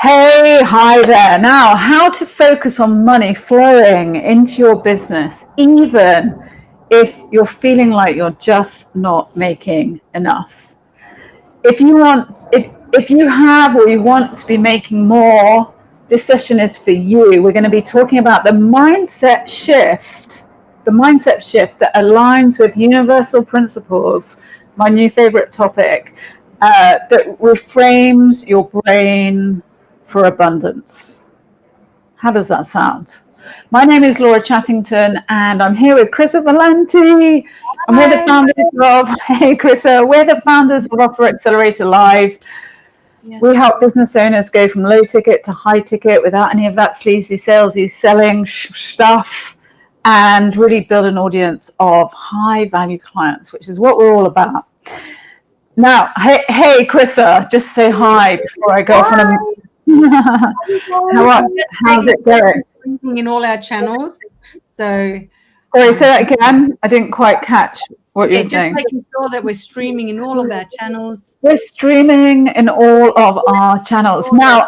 Hey, hi there. Now, how to focus on money flowing into your business, even if you're feeling like you're just not making enough. If you have or you want to be making more, this session is for you. We're going to be talking about the mindset shift that aligns with universal principles, my new favorite topic, that reframes your brain for abundance. How does that sound? My name is Laura Chattington, and I'm here with Chrissa Valenti. And we're the founders of, hey Chrissa, we're the founders of Offer Accelerator Live. Yes. We help business owners go from low ticket to high ticket without any of that sleazy salesy selling stuff, and really build an audience of high value clients, which is what we're all about. Now, hey Chrissa, just say hi before I go from a How's it going? In all our channels. So sorry, say that again. I didn't quite catch what you're saying. Just making sure that we're streaming in all of our channels. We're streaming in all of our channels. Now,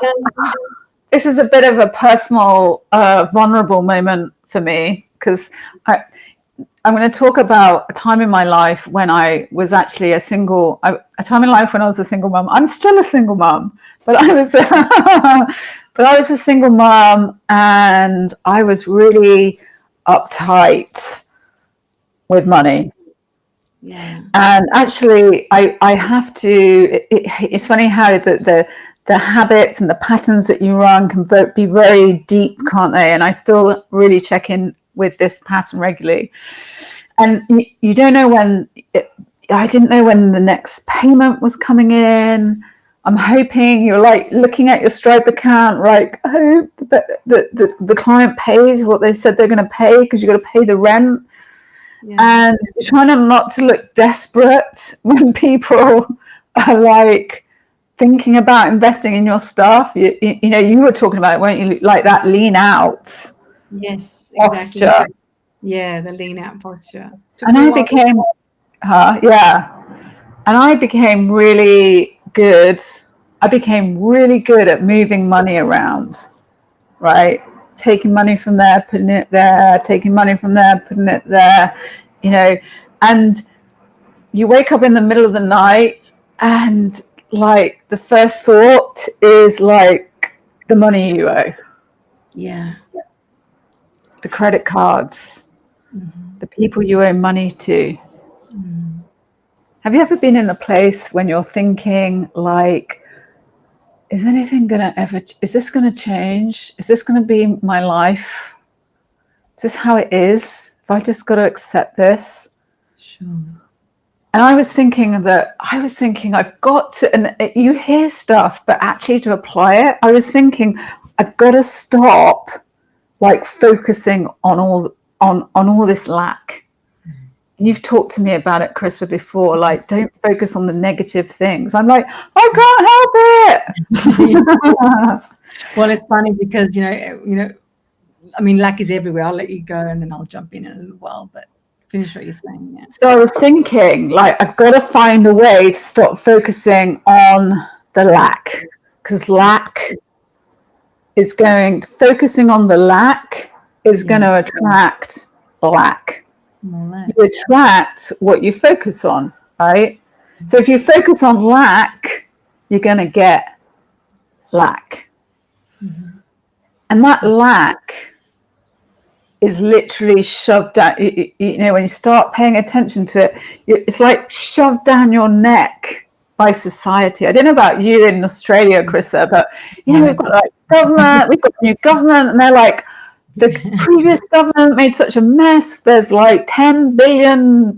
this is a bit of a personal, vulnerable moment for me, because I'm going to talk about a time in my life when I was actually a single mom. I'm still a single mom, but I was a single mom, and I was really uptight with money. Yeah. And actually, I have to. It's funny how the habits and the patterns that you run can be very deep, can't they? And I still really check in with this pattern regularly. And you don't know when. I didn't know when the next payment was coming in. I'm hoping you're like looking at your Stripe account, like, I hope that the client pays what they said they're going to pay, because you've got to pay the rent. Yeah. And you're trying not to look desperate when people are like thinking about investing in your stuff. You know, you were talking about it, weren't you? Like that lean out. Yes, posture. Exactly. Yeah, the lean out posture. And I became, and I became really good. I became really good at moving money around, right? Taking money from there, putting it there, taking money from there, putting it there, you know. And you wake up in the middle of the night, and like the first thought is like the money you owe. Yeah. The credit cards, the people you owe money to. Have you ever been in a place when you're thinking like, is this going to change? Is this going to be my life? Is this how it is? Have I just got to accept this? Sure. And I was thinking I've got to, and you hear stuff, but actually to apply it, I was thinking I've got to stop like focusing on all this lack. And you've talked to me about it, Chrissa, before, like, don't focus on the negative things. I'm like, I can't help it. Well, it's funny because, you know, I mean, lack is everywhere. I'll let you go and then I'll jump in a little while, but finish what you're saying. Yeah. So I was thinking, like, I've got to find a way to stop focusing on the lack, because focusing on the lack is going to attract lack. You attract what you focus on, right? So if you focus on lack, you're going to get lack. And that lack is literally shoved down. You know, when you start paying attention to it, it's like shoved down your neck by society. I don't know about you in Australia, Chrissa, but you know, we've got like government, we've got a new government, and they're like, the previous government made such a mess. There's like £10 billion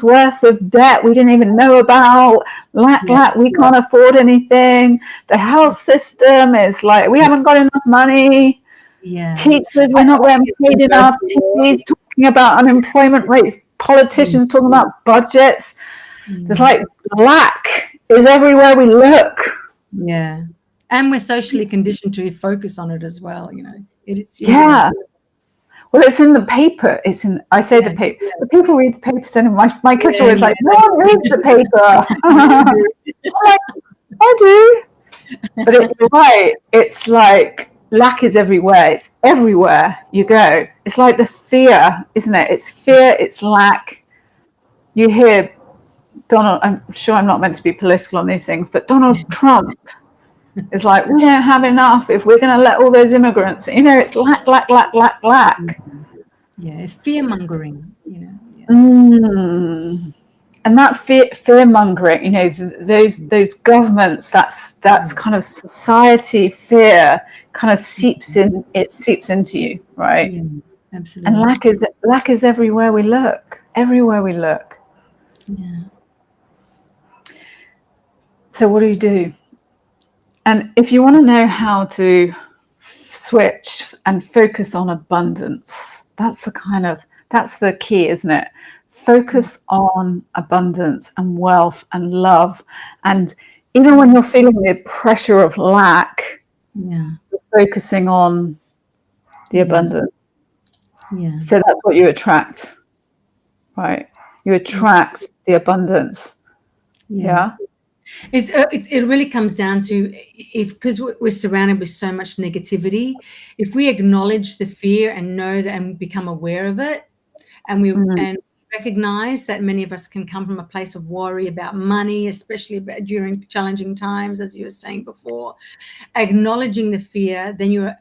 worth of debt we didn't even know about. We can't afford anything. The health system is like, we haven't got enough money. Yeah. Teachers, we're not getting paid enough. TV's talking about unemployment rates. Politicians talking about budgets. There's like lack is everywhere we look. Yeah. And we're socially conditioned to focus on it as well, you know. It's well, it's in the paper. The paper. The people read the paper. So my kids are always like, "No, read the paper." I'm like, I do. But you're right. It's like lack is everywhere. It's everywhere you go. It's like the fear, isn't it? It's fear, it's lack. You hear Donald, I'm sure I'm not meant to be political on these things, but Donald Trump is like, we don't have enough if we're going to let all those immigrants, it's lack, lack, lack, lack, lack. Yeah, it's fear mongering, Yeah. And that fear mongering, those governments, that's kind of society fear kind of seeps into you, right? Yeah, absolutely. And lack is everywhere we look. Yeah. So what do? And if you want to know how to switch and focus on abundance, that's the key, isn't it? Focus on abundance and wealth and love. And even when you're feeling the pressure of lack, you're focusing on the abundance. Yeah. So that's what you attract, right? You attract the abundance. Yeah. It really comes down to because we're surrounded with so much negativity. If we acknowledge the fear and know that and become aware of it, and and recognize that many of us can come from a place of worry about money, especially during challenging times, as you were saying before. Acknowledging the fear, then you're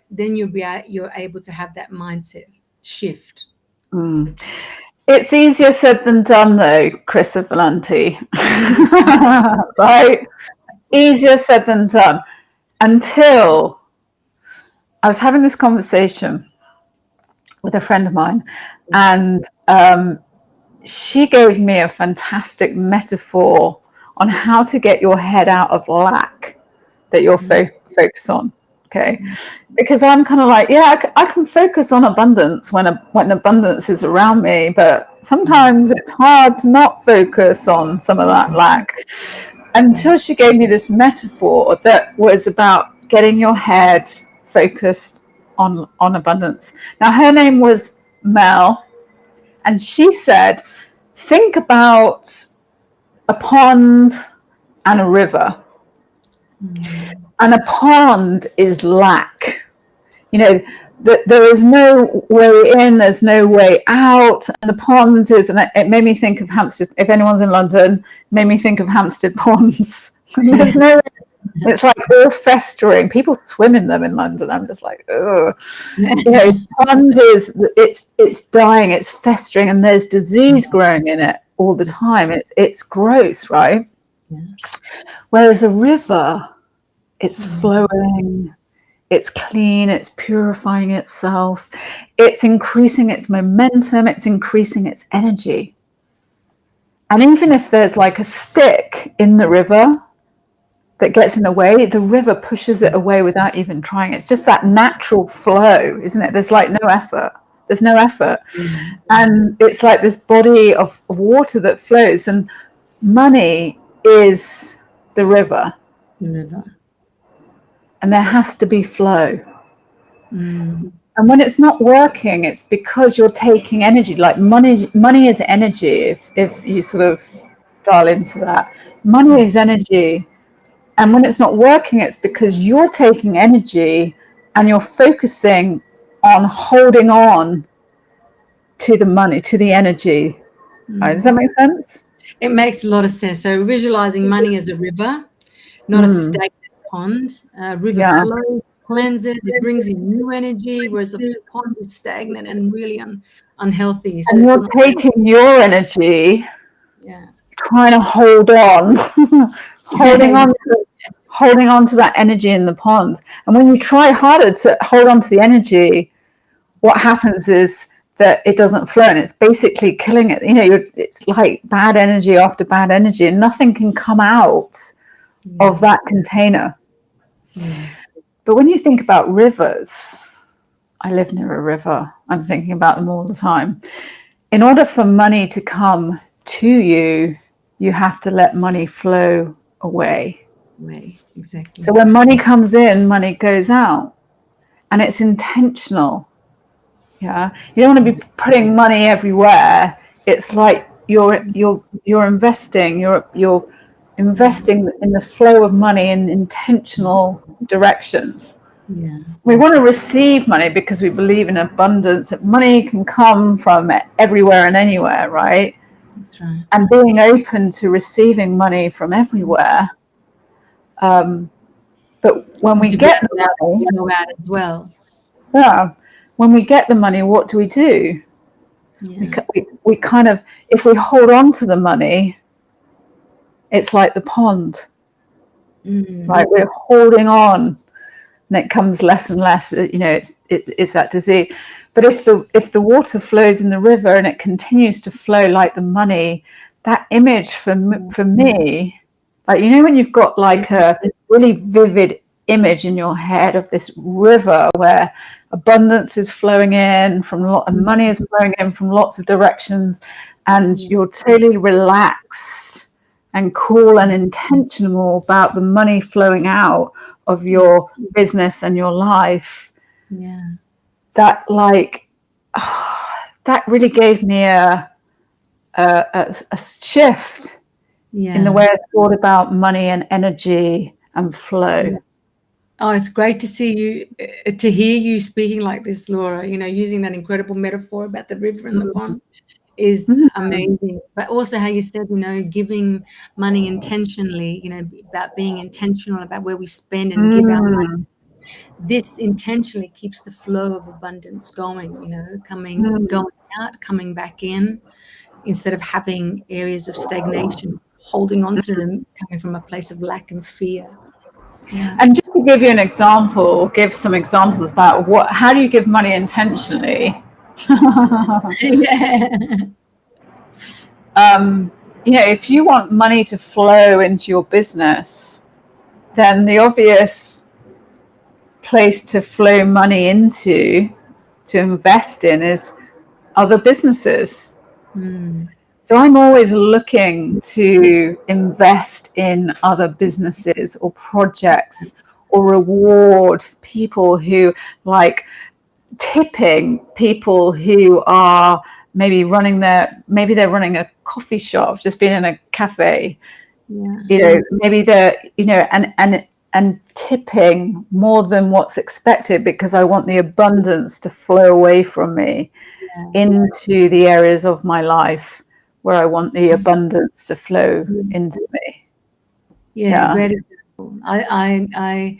able to have that mindset shift. It's easier said than done, though, Chris Valenti. Right? Easier said than done. Until I was having this conversation with a friend of mine, and she gave me a fantastic metaphor on how to get your head out of lack that you're focused on. Okay, because I'm kind of like, I can focus on abundance when abundance is around me, but sometimes it's hard to not focus on some of that lack. Until she gave me this metaphor that was about getting your head focused on abundance. Now, her name was Mel, and she said, think about a pond and a river. And a pond is lack. There is no way in, there's no way out. And the pond is, and it made me think of Hampstead. If anyone's in London, made me think of Hampstead ponds. There's no, it's like all festering. People swim in them in London. I'm just like, ugh. Pond is, it's dying, it's festering, and there's disease growing in it all the time. It's gross, right? Yeah. Whereas a river, it's flowing, it's clean, it's purifying itself, it's increasing its momentum, it's increasing its energy. And even if there's like a stick in the river that gets in the way, the river pushes it away without even trying. It's just that natural flow, isn't it? There's like no effort. There's no effort. And it's like this body of water that flows, and money is the river. And there has to be flow. And when it's not working, it's because you're taking energy. Like money is energy. If you sort of dial into that, money is energy. And when it's not working, it's because you're taking energy and you're focusing on holding on to the money, to the energy. Right? Does that make sense? It makes a lot of sense. So visualizing money as a river, not a stagnant pond. River flows, cleanses, it brings in new energy, whereas a pond is stagnant and really unhealthy. So and you're taking your energy, trying to hold on, holding on to that energy in the pond. And when you try harder to hold on to the energy, what happens is that it doesn't flow, and it's basically killing it. It's like bad energy after bad energy, and nothing can come out of that container. But when you think about rivers, I live near a river. I'm thinking about them all the time. In order for money to come to you, you have to let money flow away. Exactly. So when money comes in, money goes out, and it's intentional. Yeah, you don't want to be putting money everywhere. It's like you're investing. You're investing in the flow of money in intentional directions. Yeah. We want to receive money because we believe in abundance, that money can come from everywhere and anywhere, right? That's right. And being open to receiving money from everywhere. But when we get the money, go out as well. yeah, when we get the money, what do? Yeah. We kind of, if we hold on to the money, it's like the pond, right? We're holding on, and it comes less and less. You know, it's that disease. But if the water flows in the river and it continues to flow like the money, that image for me, like, you know, when you've got like a really vivid image in your head of this river where abundance is flowing in from and money is flowing in from lots of directions, and you're totally relaxed and cool and intentional about the money flowing out of your business and your life. Yeah. That that really gave me a shift in the way I thought about money and energy and flow. Oh, it's great to see you, to hear you speaking like this, Laura, you know, using that incredible metaphor about the river and the pond is amazing. But also how you said, you know, giving money intentionally, you know, about being intentional about where we spend and give our money. This intentionally keeps the flow of abundance going, you know, going out, coming back in, instead of having areas of stagnation, holding on to them, coming from a place of lack and fear. Yeah. And just to give you an example, give some examples about how do you give money intentionally? You know, if you want money to flow into your business, then the obvious place to flow money into, to invest in, is other businesses. So I'm always looking to invest in other businesses or projects, or reward people who, like, tipping people who are maybe they're running a coffee shop, just been in a cafe, you know, maybe they're, you know, and tipping more than what's expected, because I want the abundance to flow away from me into the areas of my life where I want the abundance to flow into me. Great example. I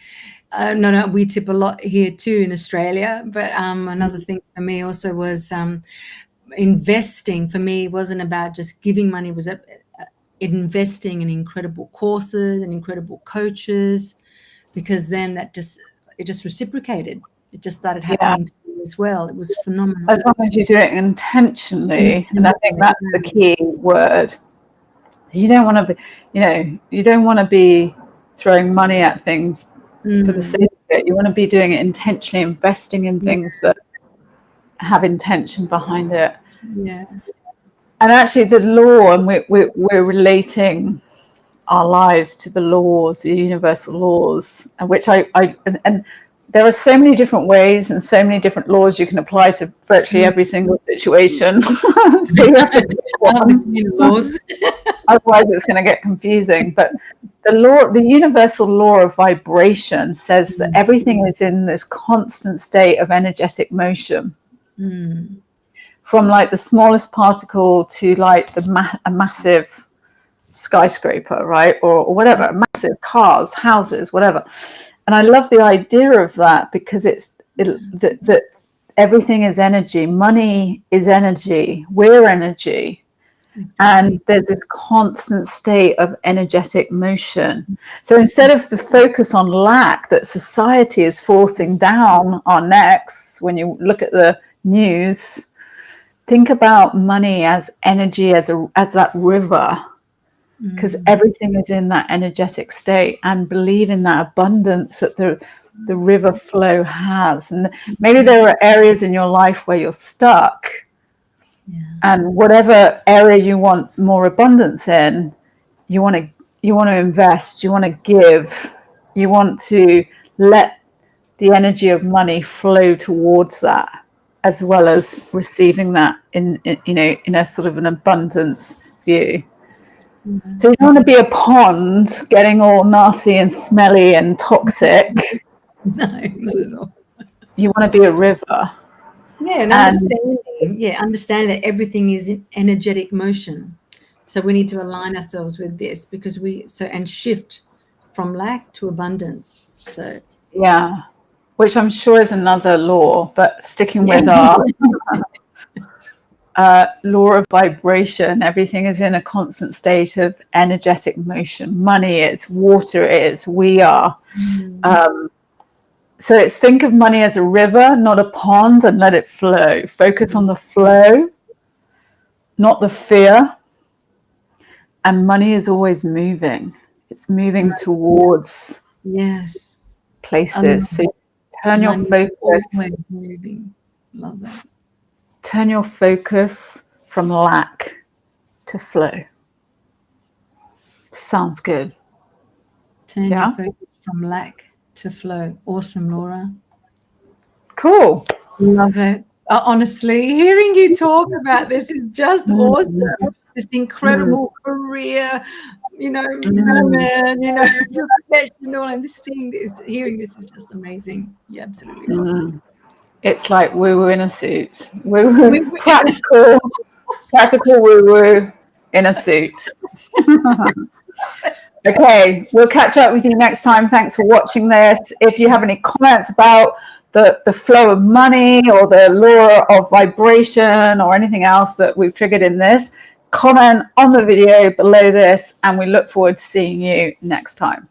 no, we tip a lot here too in Australia, but another thing for me also was investing. For me wasn't about just giving money, was investing in incredible courses and incredible coaches, because then it just reciprocated. It just started happening to me as well. It was phenomenal. As long as you do it intentionally, and I think that's the key word. You don't want to be, you know, you don't want to be throwing money at things for the sake of it. You want to be doing it intentionally, investing in things that have intention behind it. Yeah. And actually, the law, and we're relating our lives to the laws, the universal laws, which and there are so many different ways and so many different laws you can apply to virtually every single situation. So you have to pick one. Otherwise it's going to get confusing. But the universal law of vibration says that everything is in this constant state of energetic motion. From like the smallest particle to like a massive skyscraper, right? Or whatever, massive cars, houses, whatever. And I love the idea of that, because that everything is energy. Money is energy. We're energy. And there's this constant state of energetic motion. So instead of the focus on lack that society is forcing down our necks, when you look at the news, think about money as energy, as that river, because everything is in that energetic state, and believe in that abundance that the river flow has. And maybe there are areas in your life where you're stuck. And whatever area you want more abundance in, you want to invest, you want to give, you want to let the energy of money flow towards that, as well as receiving that in a sort of an abundance view. So you don't want to be a pond getting all nasty and smelly and toxic. No, not at all. You want to be a river. Yeah, and understanding that everything is in energetic motion. So we need to align ourselves with this because and shift from lack to abundance. So Yeah, which I'm sure is another law, but sticking with our law of vibration, everything is in a constant state of energetic motion. Money is, water is, we are. So it's think of money as a river, not a pond, and let it flow. Focus on the flow, not the fear. And money is always moving. It's moving towards places. So turn your focus. Moving. Love that. Turn your focus from lack to flow. Sounds good. Turn your focus from lack to flow. Awesome, Laura. Cool. Love it. Honestly, hearing you talk about this is just awesome. This incredible career, woman, professional, and hearing this is just amazing. You're absolutely awesome. It's like woo-woo in a suit. Woo-woo, practical woo-woo in a suit. Okay, we'll catch up with you next time. Thanks for watching this. If you have any comments about the flow of money or the law of vibration or anything else that we've triggered in this, comment on the video below this, and we look forward to seeing you next time.